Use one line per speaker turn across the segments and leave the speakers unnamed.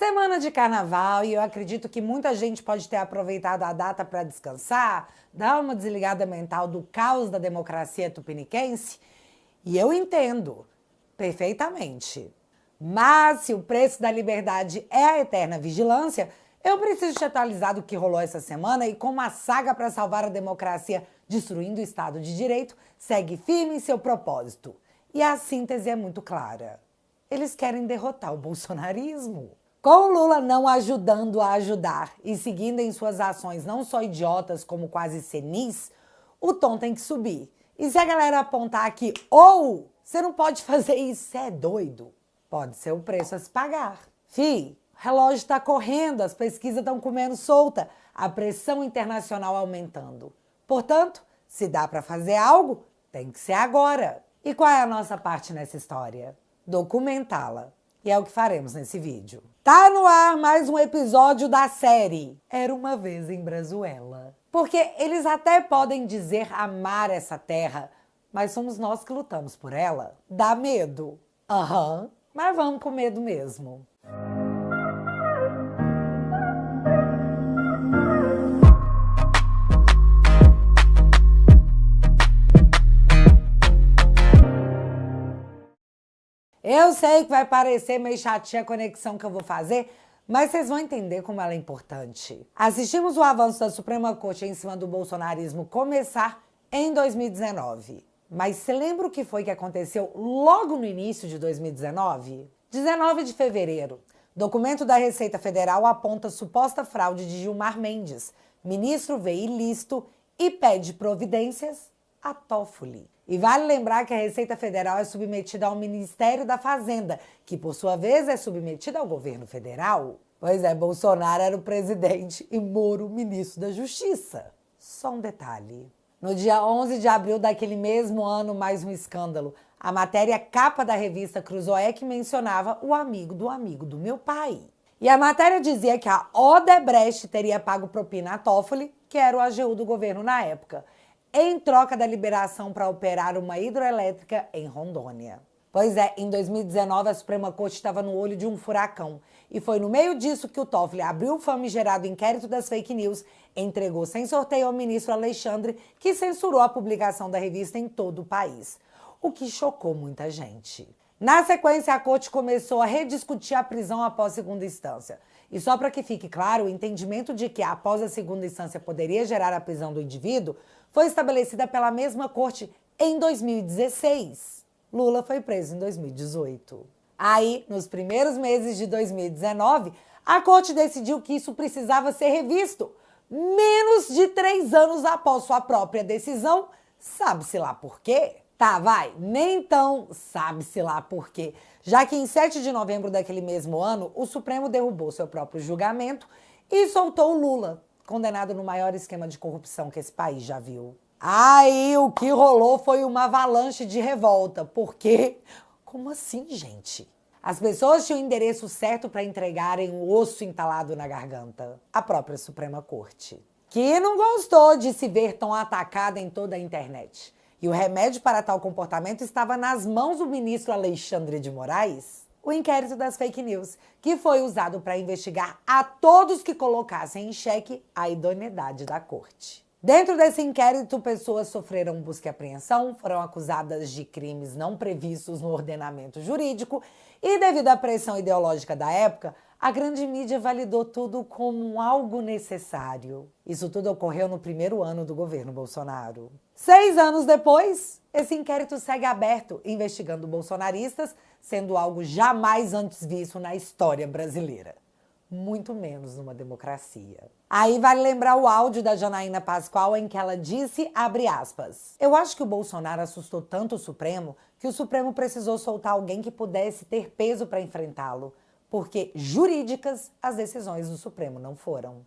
Semana de carnaval e eu acredito que muita gente pode ter aproveitado a data para descansar, dar uma desligada mental do caos da democracia tupiniquense. E eu entendo perfeitamente. Mas se o preço da liberdade é a eterna vigilância, eu preciso te atualizar do que rolou essa semana e como a saga para salvar a democracia, destruindo o Estado de Direito, segue firme em seu propósito. E a síntese é muito clara. Eles querem derrotar o bolsonarismo. Com Lula não ajudando a ajudar e seguindo em suas ações não só idiotas como quase senis, o tom tem que subir. E se a galera apontar que, você não pode fazer isso, você é doido, pode ser o preço a se pagar. O relógio está correndo, as pesquisas estão comendo solta, a pressão internacional aumentando. Portanto, se dá para fazer algo, tem que ser agora. E qual é a nossa parte nessa história? Documentá-la. E é o que faremos nesse vídeo. Tá no ar mais um episódio da série Era Uma Vez em Brazuela. Porque eles até podem dizer amar essa terra, mas somos nós que lutamos por ela. Dá medo? Mas vamos com medo mesmo. Eu sei que vai parecer meio chatinha a conexão que eu vou fazer, mas vocês vão entender como ela é importante. Assistimos o avanço da Suprema Corte em cima do bolsonarismo começar em 2019. Mas você lembra o que foi que aconteceu logo no início de 2019? 19 de fevereiro. Documento da Receita Federal aponta suposta fraude de Gilmar Mendes. Ministro vê ilícito e pede providências a Toffoli. E vale lembrar que a Receita Federal é submetida ao Ministério da Fazenda, que por sua vez é submetida ao governo federal. Pois é, Bolsonaro era o presidente e Moro o ministro da Justiça. Só um detalhe. No dia 11 de abril daquele mesmo ano, mais um escândalo. A matéria capa da revista Cruzoé mencionava o amigo do meu pai. E a matéria dizia que a Odebrecht teria pago propina a Toffoli, que era o AGU do governo na época, em troca da liberação para operar uma hidroelétrica em Rondônia. Pois é, em 2019 a Suprema Corte estava no olho de um furacão. E foi no meio disso que o Toffoli abriu o famigerado inquérito das fake news, entregou sem sorteio ao ministro Alexandre, que censurou a publicação da revista em todo o país. O que chocou muita gente. Na sequência, a Corte começou a rediscutir a prisão após segunda instância. E só para que fique claro, o entendimento de que após a segunda instância poderia gerar a prisão do indivíduo foi estabelecida pela mesma Corte em 2016. Lula foi preso em 2018. Aí, nos primeiros meses de 2019, a Corte decidiu que isso precisava ser revisto. Menos de 3 anos após sua própria decisão, sabe-se lá por quê? Nem tão sabe-se lá por quê. Já que em 7 de novembro daquele mesmo ano, o Supremo derrubou seu próprio julgamento e soltou o Lula, condenado no maior esquema de corrupção que esse país já viu. Aí o que rolou foi uma avalanche de revolta, porque... Como assim, gente? As pessoas tinham o endereço certo para entregarem o osso entalado na garganta. A própria Suprema Corte. Que não gostou de se ver tão atacada em toda a internet. E o remédio para tal comportamento estava nas mãos do ministro Alexandre de Moraes. O inquérito das fake news, que foi usado para investigar a todos que colocassem em xeque a idoneidade da corte. Dentro desse inquérito, pessoas sofreram busca e apreensão, foram acusadas de crimes não previstos no ordenamento jurídico e, devido à pressão ideológica da época, a grande mídia validou tudo como algo necessário. Isso tudo ocorreu no primeiro ano do governo Bolsonaro. 6 anos depois, esse inquérito segue aberto, investigando bolsonaristas, sendo algo jamais antes visto na história brasileira. Muito menos numa democracia. Aí vale lembrar o áudio da Janaína Pascoal em que ela disse, abre aspas, eu acho que o Bolsonaro assustou tanto o Supremo que o Supremo precisou soltar alguém que pudesse ter peso para enfrentá-lo, porque jurídicas as decisões do Supremo não foram.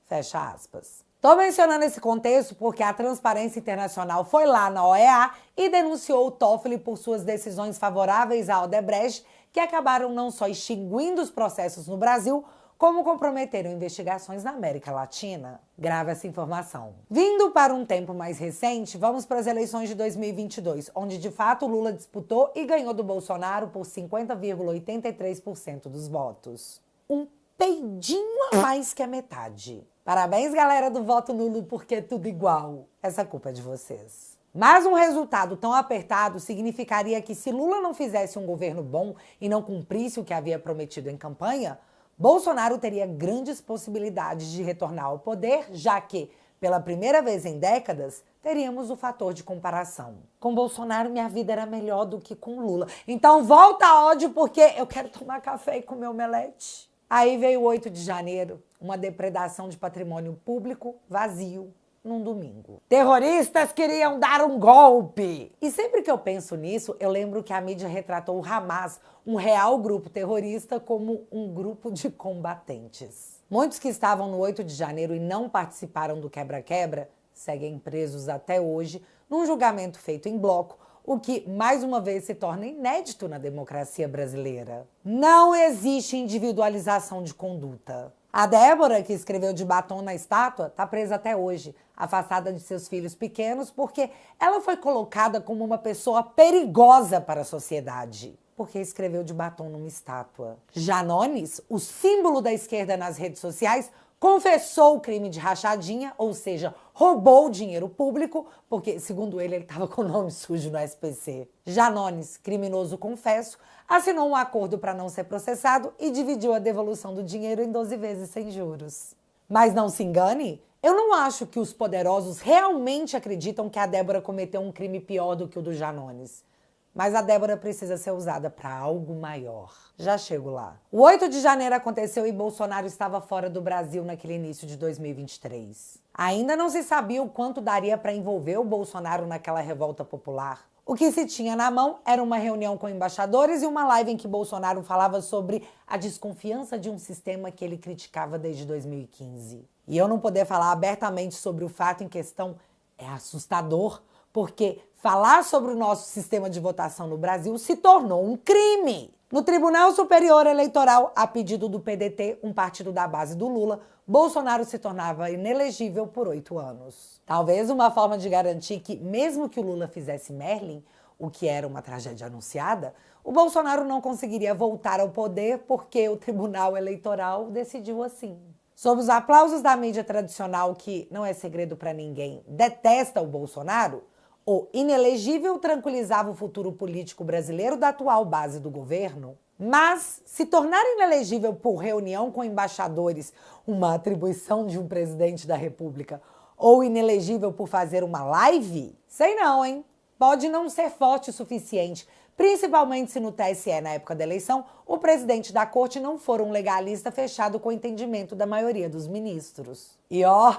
Fecha aspas. Tô mencionando esse contexto porque a Transparência Internacional foi lá na OEA e denunciou o Toffoli por suas decisões favoráveis à Odebrecht, que acabaram não só extinguindo os processos no Brasil, como comprometeram investigações na América Latina. Grave essa informação. Vindo para um tempo mais recente, vamos para as eleições de 2022, onde de fato Lula disputou e ganhou do Bolsonaro por 50,83% dos votos. um peidinho a mais que a metade. Parabéns, galera do voto nulo, porque é tudo igual. Essa culpa é de vocês. Mas um resultado tão apertado significaria que se Lula não fizesse um governo bom e não cumprisse o que havia prometido em campanha, Bolsonaro teria grandes possibilidades de retornar ao poder, já que, pela primeira vez em décadas, teríamos o fator de comparação. Com Bolsonaro, minha vida era melhor do que com Lula. Então volta a ódio, porque eu quero tomar café e comer omelete. Aí veio o 8 de janeiro, uma depredação de patrimônio público vazio num domingo. Terroristas queriam dar um golpe! E sempre que eu penso nisso, eu lembro que a mídia retratou o Hamas, um real grupo terrorista, como um grupo de combatentes. Muitos que estavam no 8 de janeiro e não participaram do quebra-quebra seguem presos até hoje, num julgamento feito em bloco, o que, mais uma vez, se torna inédito na democracia brasileira. Não existe individualização de conduta. A Débora, que escreveu de batom na estátua, está presa até hoje, afastada de seus filhos pequenos, porque ela foi colocada como uma pessoa perigosa para a sociedade, porque escreveu de batom numa estátua. Janones, o símbolo da esquerda nas redes sociais, confessou o crime de rachadinha, ou seja, roubou dinheiro público, porque, segundo ele estava com o nome sujo no SPC. Janones, criminoso confesso, assinou um acordo para não ser processado e dividiu a devolução do dinheiro em 12 vezes sem juros. Mas não se engane, eu não acho que os poderosos realmente acreditam que a Débora cometeu um crime pior do que o do Janones. Mas a Débora precisa ser usada para algo maior. Já chego lá. O 8 de janeiro aconteceu e Bolsonaro estava fora do Brasil naquele início de 2023. Ainda não se sabia o quanto daria para envolver o Bolsonaro naquela revolta popular. O que se tinha na mão era uma reunião com embaixadores e uma live em que Bolsonaro falava sobre a desconfiança de um sistema que ele criticava desde 2015. E eu não poder falar abertamente sobre o fato em questão é assustador, porque falar sobre o nosso sistema de votação no Brasil se tornou um crime. No Tribunal Superior Eleitoral, a pedido do PDT, um partido da base do Lula, Bolsonaro se tornava inelegível por 8 anos. Talvez uma forma de garantir que, mesmo que o Lula fizesse Merlin, o que era uma tragédia anunciada, o Bolsonaro não conseguiria voltar ao poder porque o Tribunal Eleitoral decidiu assim. Sob os aplausos da mídia tradicional, que não é segredo para ninguém, detesta o Bolsonaro, o inelegível tranquilizava o futuro político brasileiro da atual base do governo. Mas se tornar inelegível por reunião com embaixadores, uma atribuição de um presidente da República, ou inelegível por fazer uma live? Sei não, hein? Pode não ser forte o suficiente, principalmente se no TSE, na época da eleição, o presidente da corte não for um legalista fechado com o entendimento da maioria dos ministros. E ó,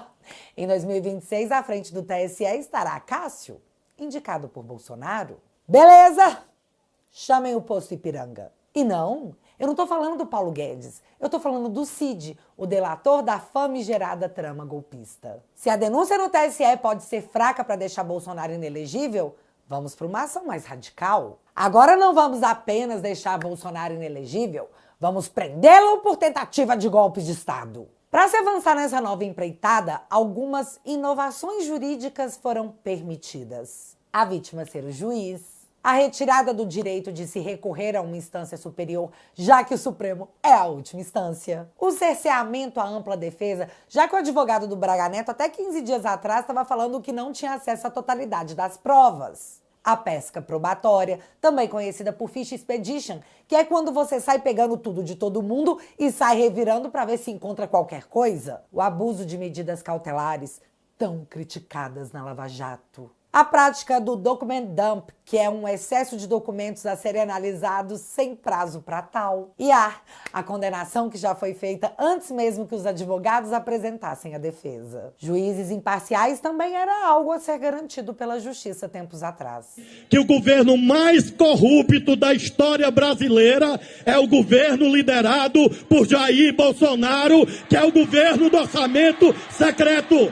em 2026, à frente do TSE estará Cássio, indicado por Bolsonaro. Beleza? Chamem o posto Ipiranga. E não, eu não tô falando do Paulo Guedes, eu tô falando do Cid, o delator da famigerada trama golpista. Se a denúncia no TSE pode ser fraca para deixar Bolsonaro inelegível, vamos para uma ação mais radical. Agora não vamos apenas deixar Bolsonaro inelegível, vamos prendê-lo por tentativa de golpe de Estado. Para se avançar nessa nova empreitada, algumas inovações jurídicas foram permitidas. A vítima ser o juiz, a retirada do direito de se recorrer a uma instância superior, já que o Supremo é a última instância. O cerceamento à ampla defesa, já que o advogado do Braga Neto até 15 dias atrás estava falando que não tinha acesso à totalidade das provas. A pesca probatória, também conhecida por Fish Expedition, que é quando você sai pegando tudo de todo mundo e sai revirando para ver se encontra qualquer coisa. O abuso de medidas cautelares, tão criticadas na Lava Jato. A prática do document dump, que é um excesso de documentos a serem analisados sem prazo para tal. E a condenação que já foi feita antes mesmo que os advogados apresentassem a defesa. Juízes imparciais também era algo a ser garantido pela justiça tempos atrás.
Que o governo mais corrupto da história brasileira é o governo liderado por Jair Bolsonaro, que é o governo do orçamento secreto.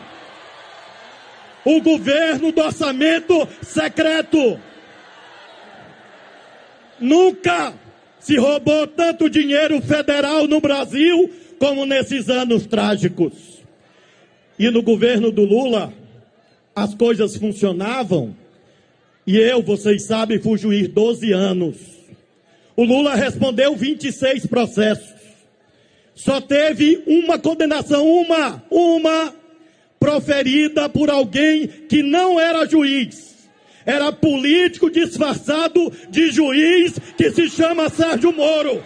O governo do orçamento secreto. Nunca se roubou tanto dinheiro federal no Brasil como nesses anos trágicos. E no governo do Lula, as coisas funcionavam. E eu, vocês sabem, fui juiz 12 anos. O Lula respondeu 26 processos. só teve uma condenação, uma proferida por alguém que não era juiz. Era político disfarçado de juiz que se chama Sérgio Moro.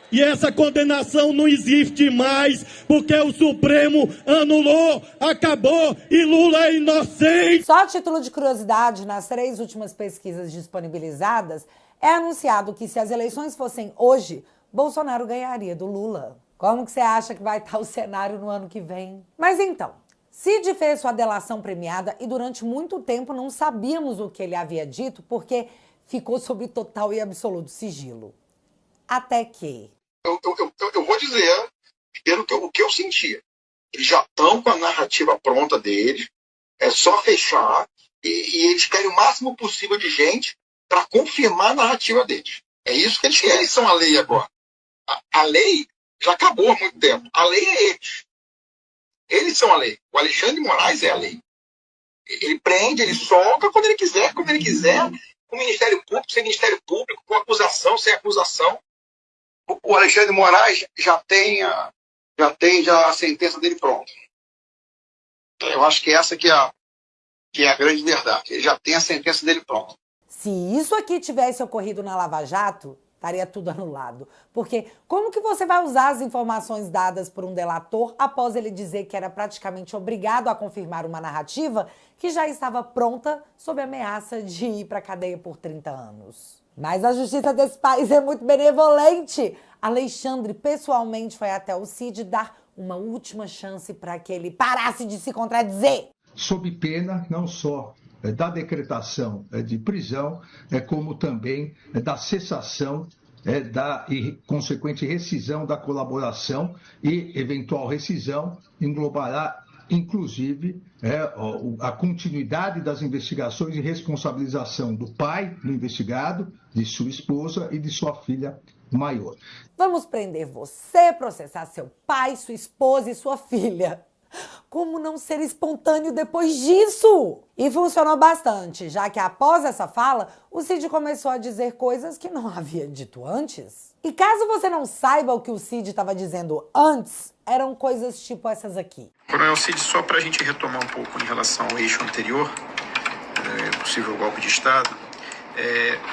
E essa condenação não existe mais, porque o Supremo anulou, acabou e Lula é inocente.
Só a título de curiosidade, nas 3 últimas pesquisas disponibilizadas, é anunciado que se as eleições fossem hoje, Bolsonaro ganharia do Lula. Como que você acha que vai estar o cenário no ano que vem? Mas então, Cid fez sua delação premiada e durante muito tempo não sabíamos o que ele havia dito, porque ficou sob total e absoluto sigilo. Até que...
Eu vou dizer o que eu senti. Eles já estão com a narrativa pronta deles, é só fechar, e eles querem o máximo possível de gente para confirmar a narrativa deles. É isso que eles querem. Eles são a lei agora. A lei já acabou há muito tempo. A lei é eles. Eles são a lei. O Alexandre de Moraes é a lei. Ele prende, ele solta quando ele quiser, como ele quiser, com o Ministério Público, sem Ministério Público, com acusação, sem acusação. O Alexandre de Moraes já tem a sentença dele pronta. Eu acho que essa que é a grande verdade. Ele já tem a sentença dele pronta.
Se isso aqui tivesse ocorrido na Lava Jato, estaria tudo anulado. Porque como que você vai usar as informações dadas por um delator após ele dizer que era praticamente obrigado a confirmar uma narrativa que já estava pronta sob ameaça de ir para a cadeia por 30 anos? Mas a justiça desse país é muito benevolente. Alexandre pessoalmente foi até o Cid dar uma última chance para que ele parasse de se contradizer.
Sob pena não só da decretação de prisão, como também da cessação da consequente rescisão da colaboração e eventual rescisão englobará inclusive a continuidade das investigações e responsabilização do pai do investigado, de sua esposa e de sua filha maior.
Vamos prender você, processar seu pai, sua esposa e sua filha. Como não ser espontâneo depois disso? E funcionou bastante, já que após essa fala, o Cid começou a dizer coisas que não havia dito antes. E caso você não saiba o que o Cid estava dizendo antes, eram coisas tipo essas aqui.
Coronel Cid, só para a gente retomar um pouco em relação ao eixo anterior, possível golpe de Estado,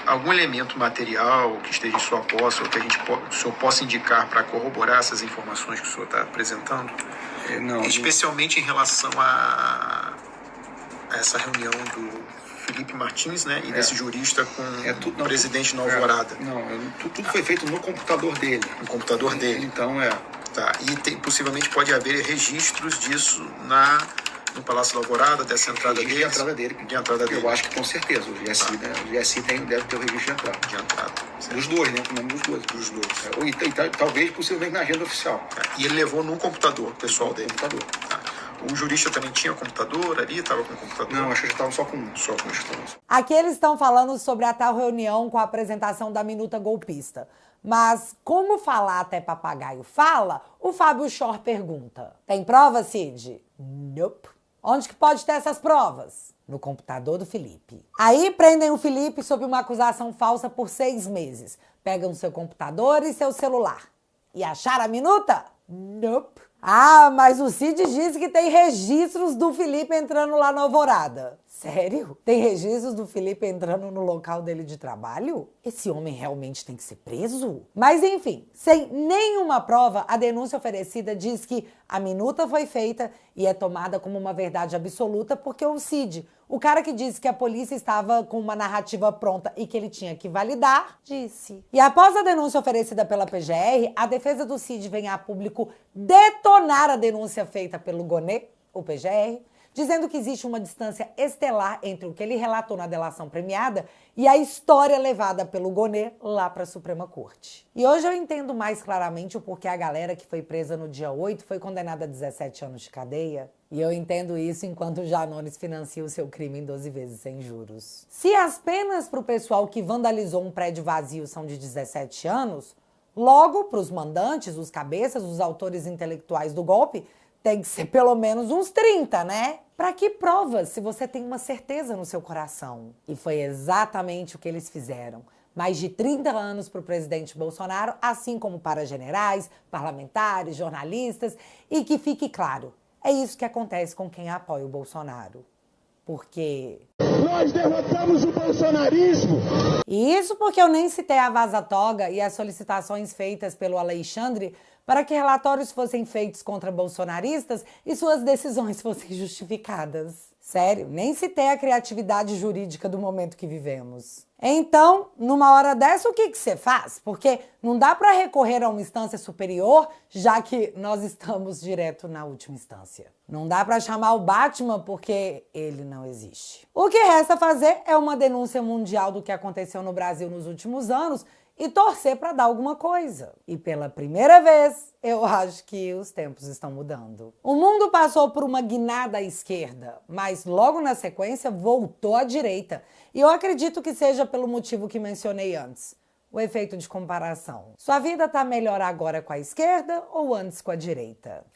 algum elemento material que esteja em sua posse ou que o senhor possa indicar para corroborar essas informações que o senhor está apresentando?
Não.
Especialmente em relação a essa reunião do Felipe Martins, né, e desse jurista com o presidente Nova Alvorada.
Tudo foi feito no computador dele.
No computador dele.
Então,
Tá. E possivelmente pode haver registros disso no Palácio da Alvorada, dessa entrada dele.
De entrada dele. Eu acho que com certeza. O GSI,
tá.
O GSI deve ter o registro de entrada.
De entrada. Certo.
Dos dois, né? Com o nome dos dois.
Dos dois.
Talvez possivelmente na agenda oficial.
E ele levou no computador pessoal dele.
Computador.
Tá. O jurista também tinha computador ali? Estava com computador?
Não, acho que já estavam só com um.
Aqui eles estão falando sobre a tal reunião com a apresentação da minuta golpista. Mas como falar até papagaio fala, o Fábio Shor pergunta. Tem prova, Cid? Nope. Onde que pode ter essas provas? No computador do Felipe. Aí prendem o Felipe sob uma acusação falsa por 6 meses. Pegam seu computador e seu celular. E acharam a minuta? Nope. Ah, mas o Cid disse que tem registros do Felipe entrando lá na Alvorada. Sério? Tem registros do Felipe entrando no local dele de trabalho? Esse homem realmente tem que ser preso? Mas enfim, sem nenhuma prova, a denúncia oferecida diz que a minuta foi feita e é tomada como uma verdade absoluta porque o Cid, o cara que disse que a polícia estava com uma narrativa pronta e que ele tinha que validar, disse. E após a denúncia oferecida pela PGR, a defesa do Cid vem a público detonar a denúncia feita pelo Gonê, o PGR, dizendo que existe uma distância estelar entre o que ele relatou na delação premiada e a história levada pelo Gonê lá para a Suprema Corte. E hoje eu entendo mais claramente o porquê a galera que foi presa no dia 8 foi condenada a 17 anos de cadeia. E eu entendo isso enquanto o Janones financia o seu crime em 12 vezes sem juros. Se as penas para o pessoal que vandalizou um prédio vazio são de 17 anos, logo para os mandantes, os cabeças, os autores intelectuais do golpe, tem que ser pelo menos uns 30, né? Pra que provas se você tem uma certeza no seu coração? E foi exatamente o que eles fizeram. Mais de 30 anos para o presidente Bolsonaro, assim como para generais, parlamentares, jornalistas. E que fique claro, é isso que acontece com quem apoia o Bolsonaro. Porque
nós derrotamos o bolsonarismo.
E isso porque eu nem citei a vaza-toga e as solicitações feitas pelo Alexandre para que relatórios fossem feitos contra bolsonaristas e suas decisões fossem justificadas. Sério, nem citei a criatividade jurídica do momento que vivemos. Então, numa hora dessa, o que você faz? Porque não dá para recorrer a uma instância superior, já que nós estamos direto na última instância. Não dá para chamar o Batman porque ele não existe. O que resta fazer é uma denúncia mundial do que aconteceu no Brasil nos últimos anos e torcer para dar alguma coisa. E pela primeira vez, eu acho que os tempos estão mudando. O mundo passou por uma guinada à esquerda, mas logo na sequência voltou à direita. E eu acredito que seja pelo motivo que mencionei antes. O efeito de comparação. Sua vida tá melhor agora com a esquerda ou antes com a direita?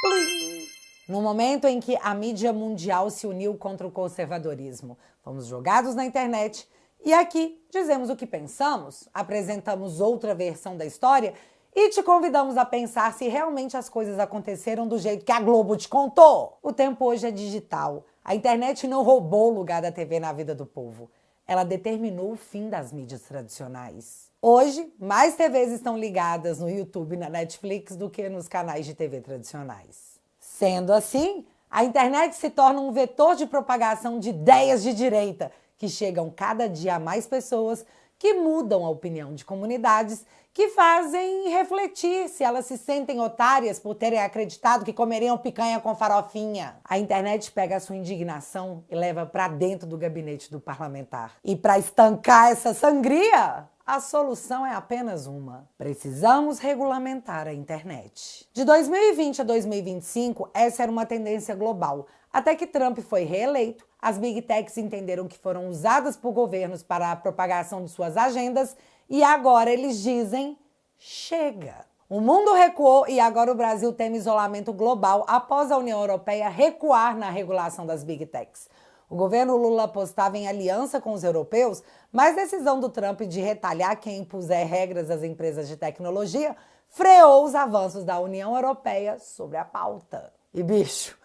No momento em que a mídia mundial se uniu contra o conservadorismo, fomos jogados na internet e aqui dizemos o que pensamos, apresentamos outra versão da história e te convidamos a pensar se realmente as coisas aconteceram do jeito que a Globo te contou. O tempo hoje é digital. A internet não roubou o lugar da TV na vida do povo. Ela determinou o fim das mídias tradicionais. Hoje, mais TVs estão ligadas no YouTube e na Netflix do que nos canais de TV tradicionais. Sendo assim, a internet se torna um vetor de propagação de ideias de direita, que chegam cada dia a mais pessoas, que mudam a opinião de comunidades, que fazem refletir se elas se sentem otárias por terem acreditado que comeriam picanha com farofinha. A internet pega a sua indignação e leva para dentro do gabinete do parlamentar. E para estancar essa sangria, a solução é apenas uma. Precisamos regulamentar a internet. De 2020 a 2025, essa era uma tendência global. Até que Trump foi reeleito, as Big Techs entenderam que foram usadas por governos para a propagação de suas agendas e agora eles dizem, chega. O mundo recuou e agora o Brasil teme isolamento global após a União Europeia recuar na regulação das Big Techs. O governo Lula apostava em aliança com os europeus, mas a decisão do Trump de retalhar quem impuser regras às empresas de tecnologia freou os avanços da União Europeia sobre a pauta. E bicho,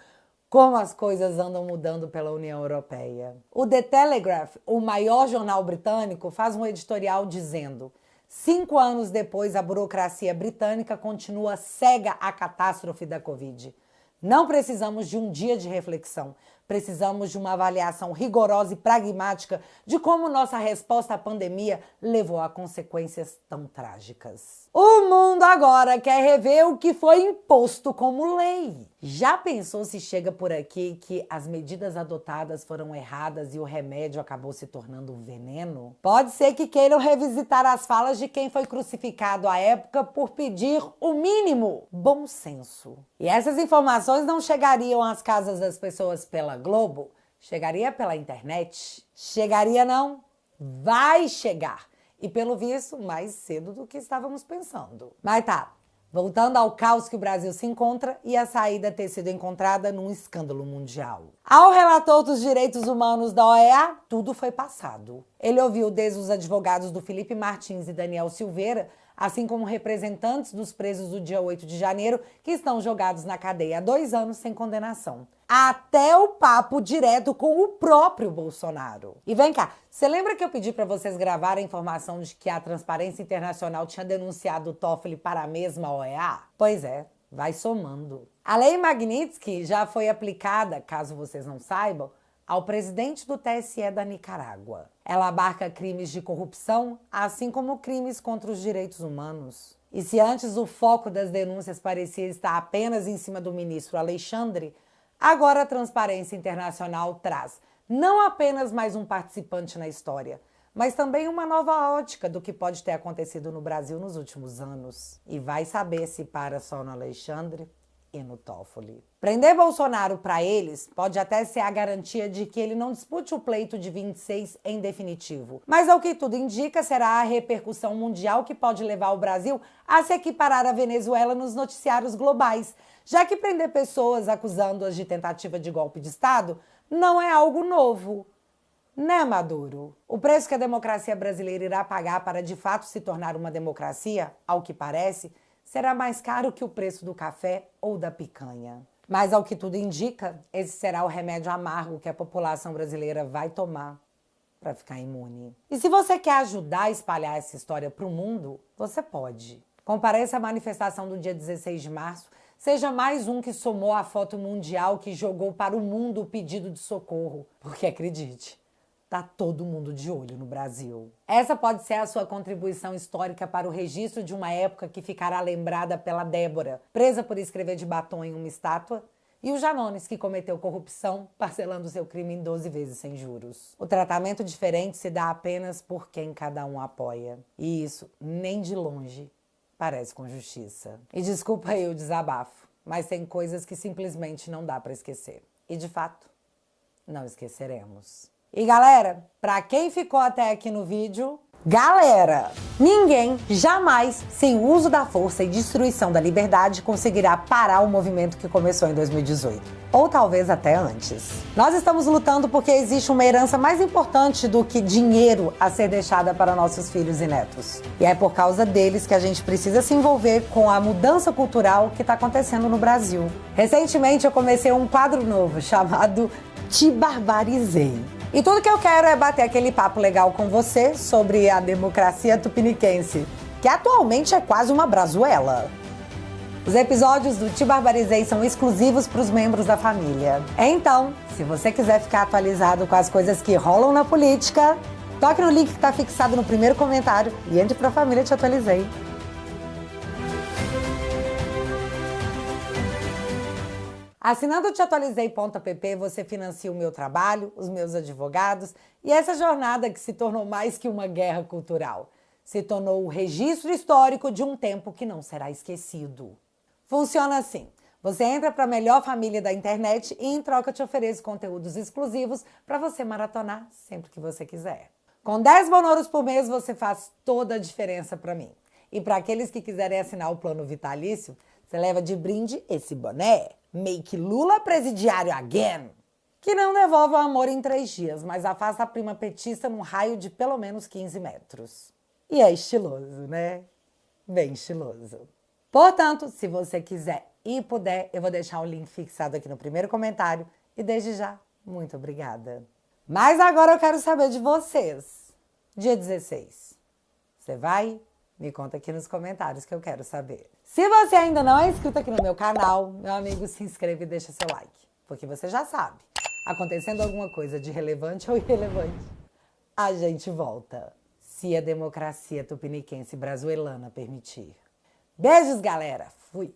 como as coisas andam mudando pela União Europeia. O The Telegraph, o maior jornal britânico, faz um editorial dizendo: 5 anos depois, a burocracia britânica continua cega à catástrofe da Covid. Não precisamos de um dia de reflexão. Precisamos de uma avaliação rigorosa e pragmática de como nossa resposta à pandemia levou a consequências tão trágicas. O mundo agora quer rever o que foi imposto como lei. Já pensou se chega por aqui que as medidas adotadas foram erradas e o remédio acabou se tornando um veneno? Pode ser que queiram revisitar as falas de quem foi crucificado à época por pedir o mínimo: bom senso. E essas informações não chegariam às casas das pessoas pela Globo, chegaria pela internet. Chegaria não? Vai chegar. E pelo visto, mais cedo do que estávamos pensando. Mas tá, voltando ao caos que o Brasil se encontra e a saída ter sido encontrada num escândalo mundial. Ao relator dos direitos humanos da OEA, tudo foi passado. Ele ouviu desde os advogados do Felipe Martins e Daniel Silveira, assim como representantes dos presos do dia 8 de janeiro, que estão jogados na cadeia há 2 anos sem condenação. Até o papo direto com o próprio Bolsonaro. E vem cá, você lembra que eu pedi para vocês gravarem a informação de que a Transparência Internacional tinha denunciado o Toffoli para a mesma OEA? Pois é, vai somando. A Lei Magnitsky já foi aplicada, caso vocês não saibam, ao presidente do TSE da Nicarágua. Ela abarca crimes de corrupção, assim como crimes contra os direitos humanos. E se antes o foco das denúncias parecia estar apenas em cima do ministro Alexandre, agora a Transparência Internacional traz não apenas mais um participante na história, mas também uma nova ótica do que pode ter acontecido no Brasil nos últimos anos. E vai saber se para só no Alexandre e no Toffoli. Prender Bolsonaro para eles pode até ser a garantia de que ele não dispute o pleito de 26 em definitivo. Mas ao que tudo indica, será a repercussão mundial que pode levar o Brasil a se equiparar à Venezuela nos noticiários globais, já que prender pessoas acusando-as de tentativa de golpe de Estado não é algo novo. Né, Maduro? O preço que a democracia brasileira irá pagar para de fato se tornar uma democracia, ao que parece, será mais caro que o preço do café ou da picanha. Mas, ao que tudo indica, esse será o remédio amargo que a população brasileira vai tomar para ficar imune. E se você quer ajudar a espalhar essa história para o mundo, você pode. Compareça à manifestação do dia 16 de março, seja mais um que somou a foto mundial que jogou para o mundo o pedido de socorro. Porque acredite, tá todo mundo de olho no Brasil. Essa pode ser a sua contribuição histórica para o registro de uma época que ficará lembrada pela Débora, presa por escrever de batom em uma estátua, e o Janones, que cometeu corrupção, parcelando seu crime em 12 vezes sem juros. O tratamento diferente se dá apenas por quem cada um apoia. E isso, nem de longe, parece com justiça. E desculpa aí o desabafo, mas tem coisas que simplesmente não dá para esquecer. E de fato, não esqueceremos. E galera, pra quem ficou até aqui no vídeo, galera, ninguém jamais, sem o uso da força e destruição da liberdade, conseguirá parar o movimento que começou em 2018. Ou talvez até antes. Nós estamos lutando porque existe uma herança mais importante do que dinheiro a ser deixada para nossos filhos e netos. E é por causa deles que a gente precisa se envolver com a mudança cultural que está acontecendo no Brasil. Recentemente eu comecei um quadro novo chamado Te Barbarizei. E tudo que eu quero é bater aquele papo legal com você sobre a democracia tupiniquense, que atualmente é quase uma brazuela. Os episódios do Te Barbarizei são exclusivos para os membros da família. Então, se você quiser ficar atualizado com as coisas que rolam na política, toque no link que está fixado no primeiro comentário e entre para a família Te Atualizei. Assinando o teatualizei.app, você financia o meu trabalho, os meus advogados e essa jornada que se tornou mais que uma guerra cultural. Se tornou o registro histórico de um tempo que não será esquecido. Funciona assim. Você entra para a melhor família da internet e em troca te ofereço conteúdos exclusivos para você maratonar sempre que você quiser. Com 10 bonoros por mês você faz toda a diferença para mim. E para aqueles que quiserem assinar o plano vitalício, você leva de brinde esse boné. Make Lula presidiário again. Que não devolve o amor em 3 dias, mas afasta a prima petista num raio de pelo menos 15 metros. E é estiloso, né? Bem estiloso. Portanto, se você quiser e puder, eu vou deixar o link fixado aqui no primeiro comentário. E desde já, muito obrigada. Mas agora eu quero saber de vocês. Dia 16. Você vai? Me conta aqui nos comentários que eu quero saber. Se você ainda não é inscrito aqui no meu canal, meu amigo, se inscreve e deixa seu like. Porque você já sabe, acontecendo alguma coisa de relevante ou irrelevante, a gente volta. Se a democracia tupiniquense brazuelana permitir. Beijos, galera! Fui!